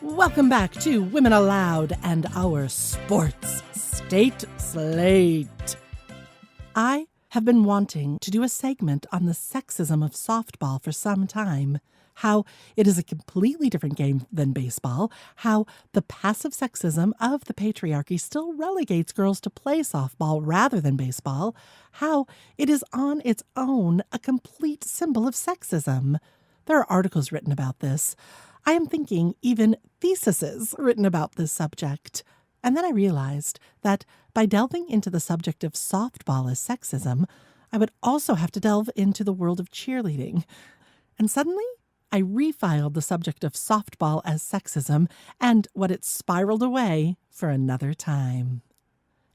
Welcome back to Women Aloud and our sports State Slate. I have been wanting to do a segment on the sexism of softball for some time. How it is a completely different game than baseball. How the passive sexism of the patriarchy still relegates girls to play softball rather than baseball. How it is on its own a complete symbol of sexism. There are articles written about this. I am thinking even theses written about this subject. And then I realized that by delving into the subject of softball as sexism, I would also have to delve into the world of cheerleading. And suddenly, I refiled the subject of softball as sexism and what it spiraled away for another time.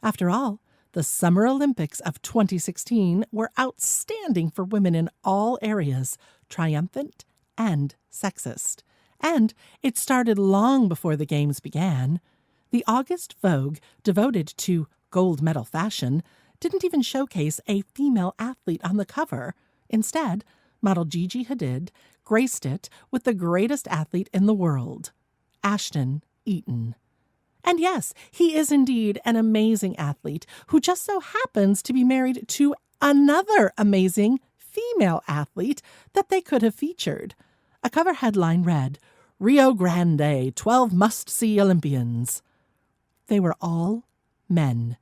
After all, the Summer Olympics of 2016 were outstanding for women in all areas, triumphant and sexist. And it started long before the games began. The August Vogue, devoted to gold medal fashion, didn't even showcase a female athlete on the cover. Instead, model Gigi Hadid graced it with the greatest athlete in the world, Ashton Eaton. And yes, he is indeed an amazing athlete who just so happens to be married to another amazing female athlete that they could have featured. A cover headline read, "Rio Grande, 12 must-see Olympians." They were all men.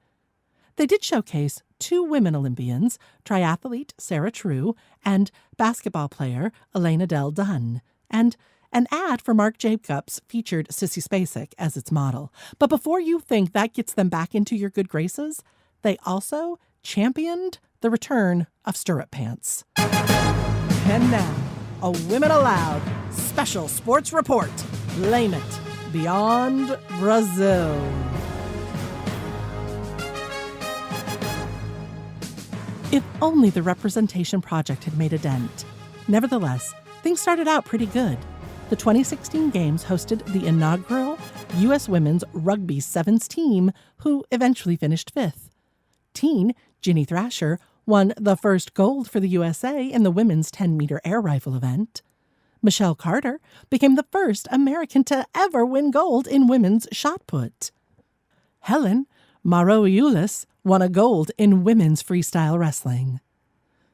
They did showcase 2 women Olympians, triathlete Sarah True and basketball player Elena Del Dunn, and an ad for Marc Jacobs featured Sissy Spacek as its model. But before you think that gets them back into your good graces, they also championed the return of stirrup pants. And now, a Women Aloud special sports report. Blame it beyond Brazil. If only the Representation Project had made a dent. Nevertheless, things started out pretty good. The 2016 Games hosted the inaugural U.S. Women's Rugby Sevens team, who eventually finished 5th. Teen Ginny Thrasher won the first gold for the USA in the women's 10-meter air rifle event. Michelle Carter became the first American to ever win gold in women's shot put. Helen Marouiulis won a gold in women's freestyle wrestling.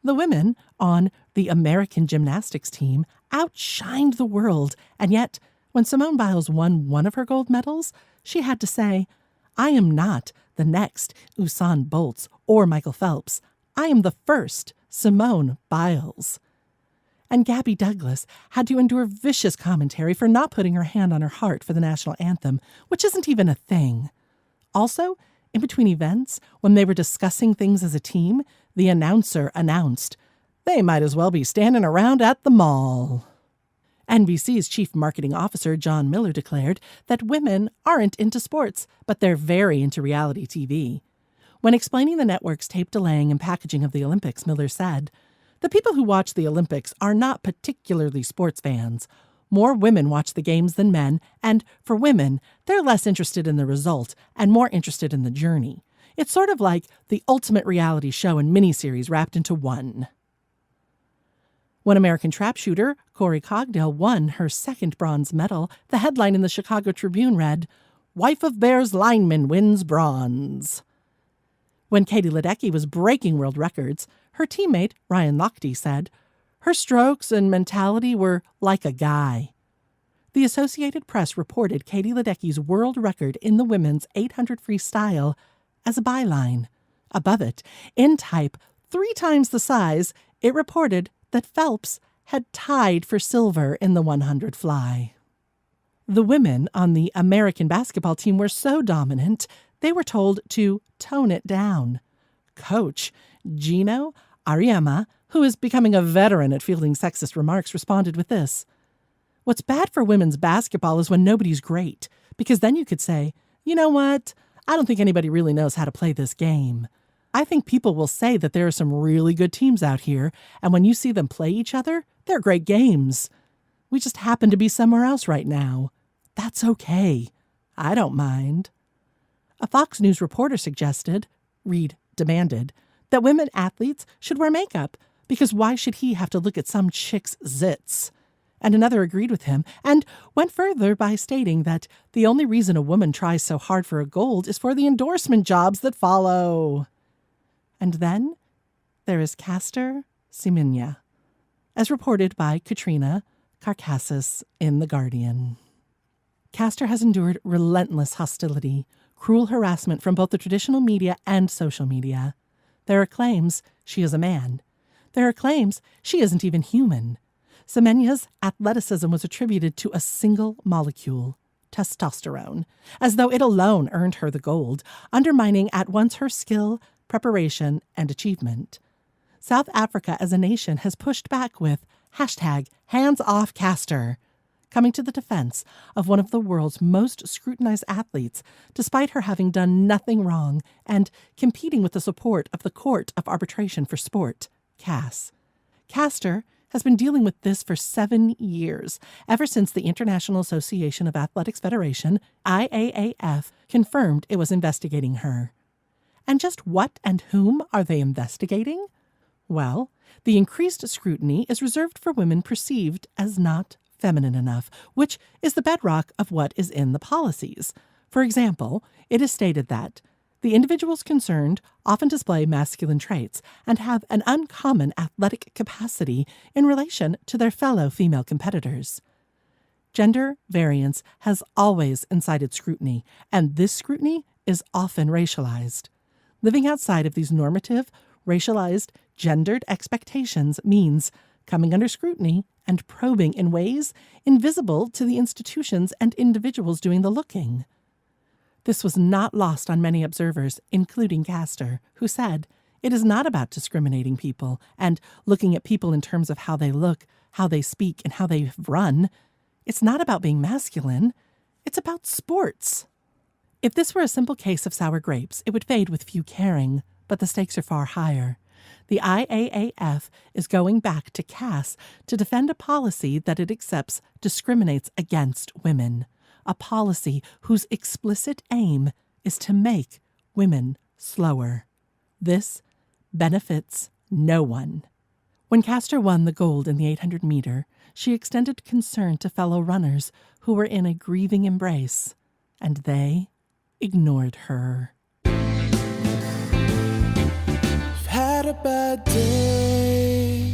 The women on the American gymnastics team outshined the world, and yet, when Simone Biles won one of her gold medals, she had to say, "I am not the next Usain Bolt or Michael Phelps. I am the first Simone Biles." And Gabby Douglas had to endure vicious commentary for not putting her hand on her heart for the national anthem, which isn't even a thing. Also, in between events, when they were discussing things as a team, the announcer announced, "They might as well be standing around at the mall." NBC's chief marketing officer, John Miller, declared that women aren't into sports, but they're very into reality TV. When explaining the network's tape delaying and packaging of the Olympics, Miller said, "The people who watch the Olympics are not particularly sports fans. More women watch the games than men, and for women, they're less interested in the result and more interested in the journey. It's sort of like the ultimate reality show and miniseries wrapped into one." When American trap shooter Corey Cogdell won her second bronze medal, the headline in the Chicago Tribune read, "Wife of Bears lineman wins bronze." When Katie Ledecky was breaking world records, her teammate Ryan Lochte said, "Her strokes and mentality were like a guy." The Associated Press reported Katie Ledecky's world record in the women's 800 freestyle as a byline. Above it, in type 3 times the size, it reported that Phelps had tied for silver in the 100 fly. The women on the American basketball team were so dominant, they were told to tone it down. Coach Gino Ariema, who is becoming a veteran at fielding sexist remarks, responded with this: "What's bad for women's basketball is when nobody's great, because then you could say, you know what, I don't think anybody really knows how to play this game. I think people will say that there are some really good teams out here, and when you see them play each other, they're great games. We just happen to be somewhere else right now. That's okay. I don't mind." A Fox News reporter suggested, Reed demanded, that women athletes should wear makeup, because why should he have to look at some chick's zits? And another agreed with him and went further by stating that the only reason a woman tries so hard for a gold is for the endorsement jobs that follow. And then there is Caster Semenya, as reported by Katrina Karkassis in The Guardian. Caster has endured relentless hostility, cruel harassment from both the traditional media and social media. There are claims she is a man. There are claims she isn't even human. Semenya's athleticism was attributed to a single molecule, testosterone, as though it alone earned her the gold, undermining at once her skill, preparation, and achievement. South Africa as a nation has pushed back with #HandsOffCaster, coming to the defense of one of the world's most scrutinized athletes, despite her having done nothing wrong and competing with the support of the Court of Arbitration for Sport, CAS. Caster has been dealing with this for 7 years, ever since the International Association of Athletics Federation, IAAF, confirmed it was investigating her. And just what and whom are they investigating? Well, the increased scrutiny is reserved for women perceived as not feminine enough, which is the bedrock of what is in the policies. For example, it is stated that the individuals concerned often display masculine traits and have an uncommon athletic capacity in relation to their fellow female competitors. Gender variance has always incited scrutiny, and this scrutiny is often racialized. Living outside of these normative, racialized, gendered expectations means coming under scrutiny and probing in ways invisible to the institutions and individuals doing the looking. This was not lost on many observers, including Caster, who said, "It is not about discriminating people and looking at people in terms of how they look, how they speak, and how they run. It's not about being masculine. It's about sports." If this were a simple case of sour grapes, it would fade with few caring, but the stakes are far higher. The IAAF is going back to CAS to defend a policy that it accepts discriminates against women, a policy whose explicit aim is to make women slower. This benefits no one. When Caster won the gold in the 800 meter, she extended concern to fellow runners who were in a grieving embrace, and they ignored her. Had a bad day.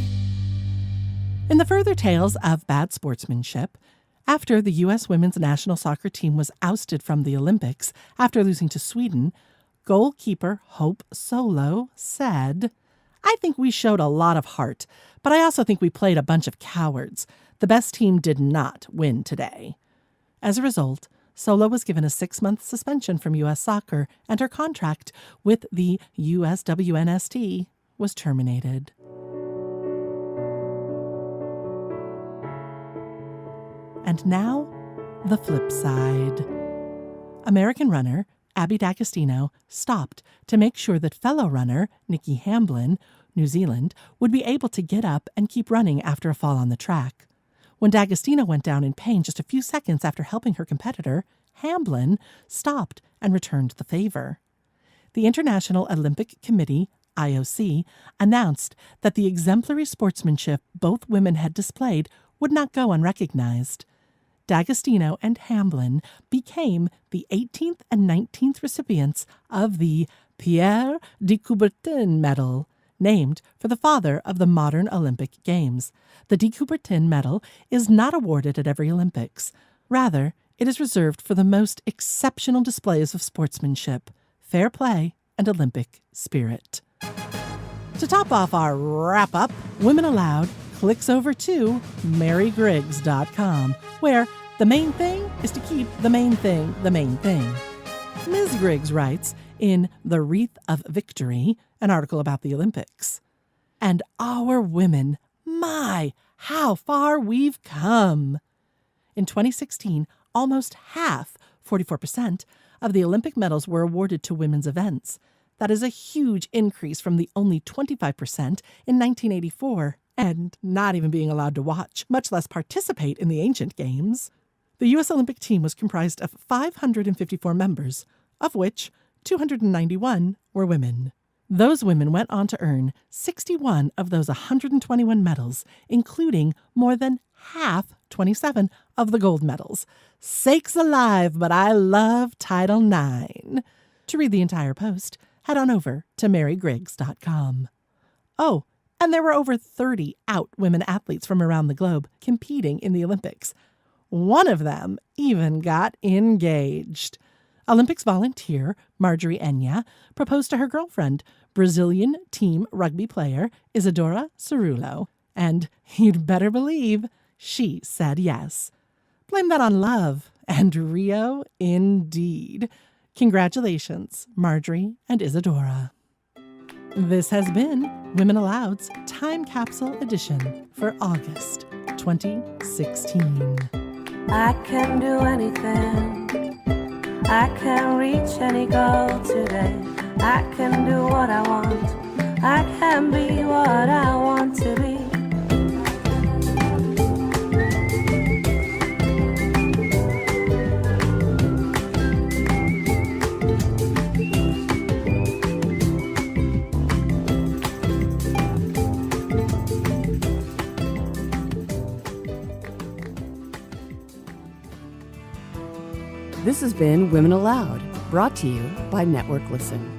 In the further tales of bad sportsmanship, after the U.S. women's national soccer team was ousted from the Olympics after losing to Sweden, goalkeeper Hope Solo said, "I think we showed a lot of heart, but I also think we played a bunch of cowards. The best team did not win today." As a result, Solo was given a 6-month suspension from U.S. soccer, and her contract with the USWNST was terminated. And now, the flip side. American runner Abby D'Agostino stopped to make sure that fellow runner Nikki Hamblin, New Zealand, would be able to get up and keep running after a fall on the track. When D'Agostino went down in pain just a few seconds after helping her competitor, Hamblin stopped and returned the favor. The International Olympic Committee, IOC, announced that the exemplary sportsmanship both women had displayed would not go unrecognized. D'Agostino and Hamblin became the 18th and 19th recipients of the Pierre de Coubertin Medal, named for the father of the modern Olympic Games. The de Coubertin Medal is not awarded at every Olympics. Rather, it is reserved for the most exceptional displays of sportsmanship, fair play, and Olympic spirit. To top off our wrap-up, Women Allowed clicks over to MaryGriggs.com, where the main thing is to keep the main thing the main thing. Ms. Griggs writes in The Wreath of Victory, an article about the Olympics. And our women, my, how far we've come. In 2016, almost half, 44%, of the Olympic medals were awarded to women's events. That is a huge increase from the only 25% in 1984, and not even being allowed to watch, much less participate in the ancient games. The U.S. Olympic team was comprised of 554 members, of which 291 were women. Those women went on to earn 61 of those 121 medals, including more than half, 27, of the gold medals. Sakes alive, but I love Title IX. To read the entire post, head on over to marygriggs.com. Oh, and there were over 30 out women athletes from around the globe competing in the Olympics. One of them even got engaged. Olympics volunteer Marjorie Enya proposed to her girlfriend, Brazilian team rugby player Isadora Cerullo. And you'd better believe she said yes. Blame that on love and Rio indeed. Congratulations, Marjorie and Isadora. This has been Women Aloud's Time Capsule Edition for August 2016. I can do anything. I can reach any goal today. I can do what I want. I can be what I want to be. This has been Women Aloud, brought to you by Network Listen.